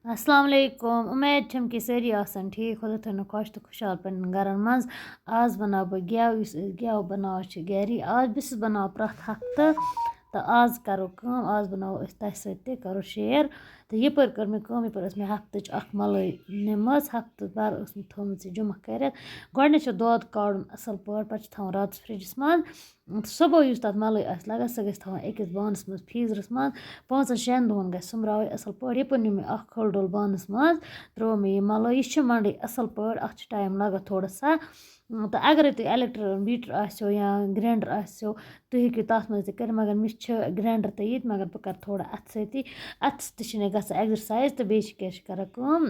अस्सलाम वालेकुम उम्मीद छम कि सारी आसन ठीक खुदा थन खुश तो खुशहाल पन्न गरन मज आज बनाव बह गेव इस गेव बनाव गरी आज बस बनाव प्रथ हफ्ते तो आज करो कम आज बनाव तह सत्य करो शेयर तो यपर कर मे कम यपर मे हफ्तच अख मलाई निमज हफ्ते भर मे थोमज जमा कर गोडने दोद काड़न असल पट पे थवन रात फ्रिजस मज सुबह युस तथ मलाई आस लगन सह गस थवन अकिस बानस मज फ्रीजरस मज 5-6 दोहन गस सुमराव असल पट यपर नी मे अख खल डोल बानस मज त्रो मे यह मलाई यह मंडे असल पट अथ टाइम लगन थोड़ा सा तो अगर तुम इलेक्ट्रिक बीटर आसो या ग्राइंडर आसो तुम हेकि तथ मज कर मगर मे ग्राइंडर तो ये मगर बह कर थोड़ा अथ सती अथस तह गसान एक्सरसाइज तो बेस क्या कर कम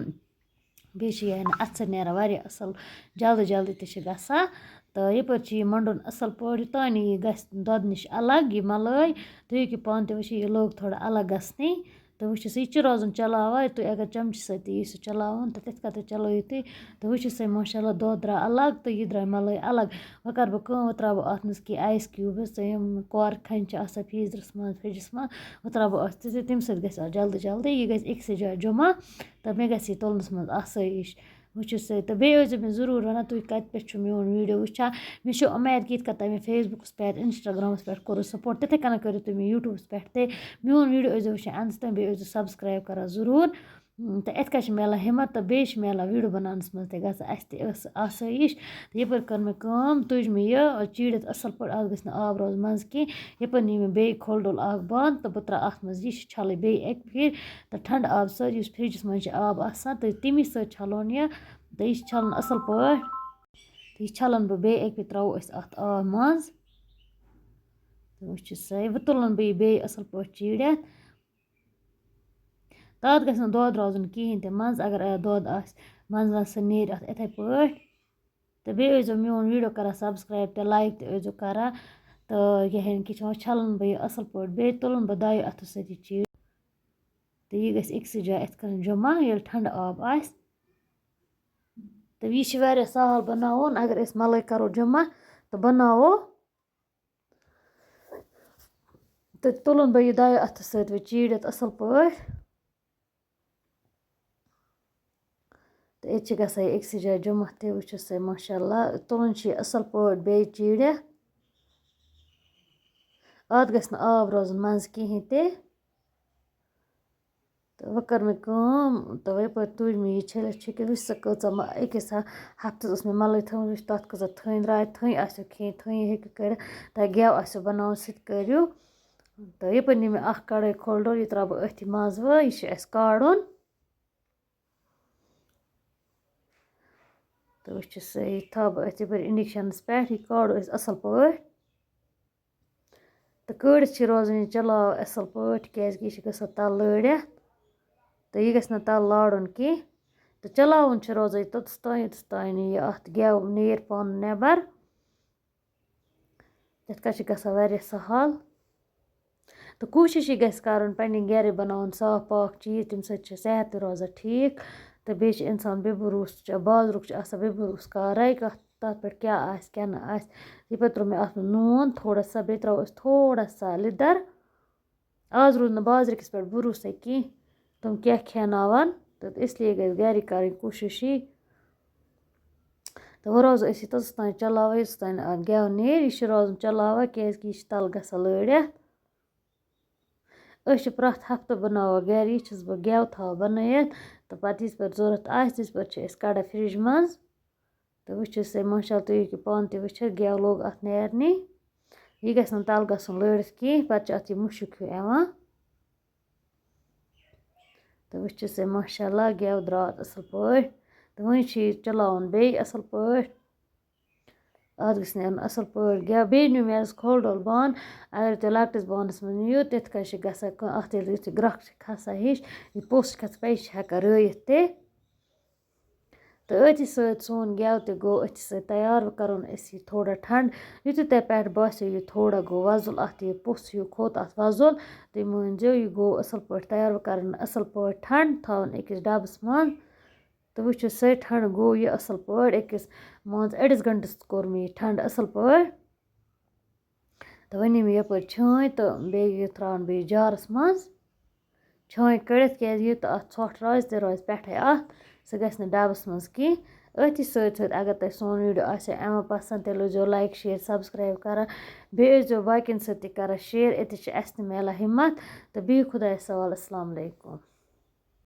बेस अथ सत नेरान वारिया असल जल्दी जल्दी तह गसान तो यपर यह मंडन असल पट युतान यह गस दद नश अलग यह मलाई तुम हेकि पान तह वुचि यह लोग थोड़ा अलग गसने तो वुचिस यह रोजान चलावान तुम अगर चमच सती सह चलावान तो तिथ कत चलो तुम तो वुचिस माशाल्लाह दद द्राव अलग तो यह द्राय मलाई अलग वह कर बह कम वह त्रा अथ मज कि आइस क्यूब्स कोर खन फ्रीजरस मज फ्रिजस मज वह त्रा अथ तम सत गस जल्दी जल्दी यह गस अक्स जाय जमा तो मे गस यह तुलनस मज आसाइश वुचिस तो बेजो मे जरूर वन तुम कत पे मोन वीडियो वुचान मे उम्मीद कि कत मे फेसबुकस पे इंस्टाग्रामस पे करो सपोर्ट तिथे कन करो तुम यूट्यूबस पे मोन वीडियो वुचान अंत तम बे सब्सक्राइब करा जरूर तो इत क्या मिलान हिम्मत तो बे मिलान वीडियो बनानस मज आसाइश तो यपर कर मे कम तुज मे यह चीड़ित असल पे अत गस आब रोज मज कह यपर नी मे बे खोल डोल बंद तो बह त्रा अत मज यह छल बे एक फिर तो ठंड आब सर फ्रिजस मज आब आसान तो तमी सत छलोन यह तो यह छलन असल पे तो यह छलन बह बे एक फिर त्रो अत आब मज तो वुचिस वह तुलन बह बे असल पे चीड़ित तथ गस दद रोजन कहें ते मज अगर दद आ मज मज सह नेर अत इथे पे तो बे मोन वीडियो करा सब्सक्राइब तो लाइक तो करा तो यह कि छलन बह असल पे बे तुलन बह दो अथो सत चीड़ तो यह गस अक्स जाय इत कन जमा ये ठंड आब आ तो यह वारिया सहल बनावन अगर मलाई करो जमा तो बनावो तो तुलन बह यह दो अथो सत चीड़ित असल पे तो ये गसान अक्स जाय जमा तो वुचिस माशाल्लाह तुलन असल पे बे चीड़ित अत गस आब रोजन मज कहें ते तो वह कर मे कम तो यपर तुज मे यह छलित छुकित वुच सह कचा अकिस हफ्तस मे मलाई थोन वुच तथ कचा थन द्राय थन आसो खें थन हेकि कर तो गेव आसो बनावन सह करो तो यपर नी मे अख कड़ाई खोल डोल यह त्रा बह अथ मज व यह काड़न तो वुचिस यह थव बह अथ यपर इंडक्शनस पे यह काड़ो असल पे तो कड़ित रोजान यह चलाव असल पे क्या यह गसान तल लड़ित तो यह गस तल लाड़न कह तो चलावन रोजान तोतस तान यह अत गेव नेर पान नेबर तिथ कन गसान वारिया सहल तो कोशिश गस कर पे गर बनावन साफ पाक चीज तम सत सेहत ते रोजान ठीक तो बे इंसान बे भरोस बाजरुक बे भरोस कार तथ पे क्या आस क्या ना आस यपर त्रो मे अत नून थोड़ा सा बे त्रो थोड़ा सा लिदर आज रूद न बाजरकिस पे भरोसा कह तुम क्या खेनावन तो इसलिए गस गर कर कोशिश तो वह रोज़ो तोतस तान चलावान यस तान गेव नेर यह रोजान चलावान क्या यह तल गसान लड़ित प्रथ हफ्ते बनावान गर यह बह गेव थवान बनत तो पत यस पर जरूरत आस तिस पर कड़ान फ्रिज मज तो वुचिस माशाल्लाह तुम हेकि पान तह वुचित गेव लोग अत नेरने यह गस तल गसन लड़ित कह पे अत यह मुशक हिं यवान तो वुचिस माशाल्लाह गेव द्राव असल पे तो वह चलावन बे असल पे अत गस नेरन असल पे गेव बे नी मे खोल डोल बान अगर तुम लकटिस बानस मज नीयू तिथ कन गसान अत युथ ग्रख खसान हिश यह पोस खस पे यह हेकान रयित ते तो अथि सत सोन गेव तह गो अथि सत तैयार वह करो यह थोड़ा ठंड युथ तह पे बासो यह थोड़ा गो वजल अत यह पोस हिं खोत अत वजल तुम मानजो यह गो असल पे तैयार वह कर असल पे ठंड थवन अकिस डबस मज तो वुचो सह ठंड गो यह असल पे अकिस मान अड़िस घंटस कोर मे यह ठंड असल पे तो वन मे यपर छान तो बे त्रावन बे जारस मज چھٲنۍ کٔڑِتھ کیٛازِ یوٗتاہ اَتھ ژھۄٹھ روزِ تہِ روزِ پٮ۪ٹھَے اَتھ سُہ گژھِ نہٕ ڈَبَس منٛز کینٛہہ أتھی سۭتۍ سۭتۍ اگر تۄہہِ سون ویٖڈیو آسہِ اَمہِ پَسنٛد تیٚلہِ ٲسۍزیو لایک شِیَر سَبسکرایب کَران بیٚیہِ ٲسۍزیو باقیَن سۭتۍ تہِ کَران شِیَر أتی چھِ اَسہِ تہِ میلان ہِمَت تہٕ بِہِو خۄدایَس حوال اَسَلامُ علیکُم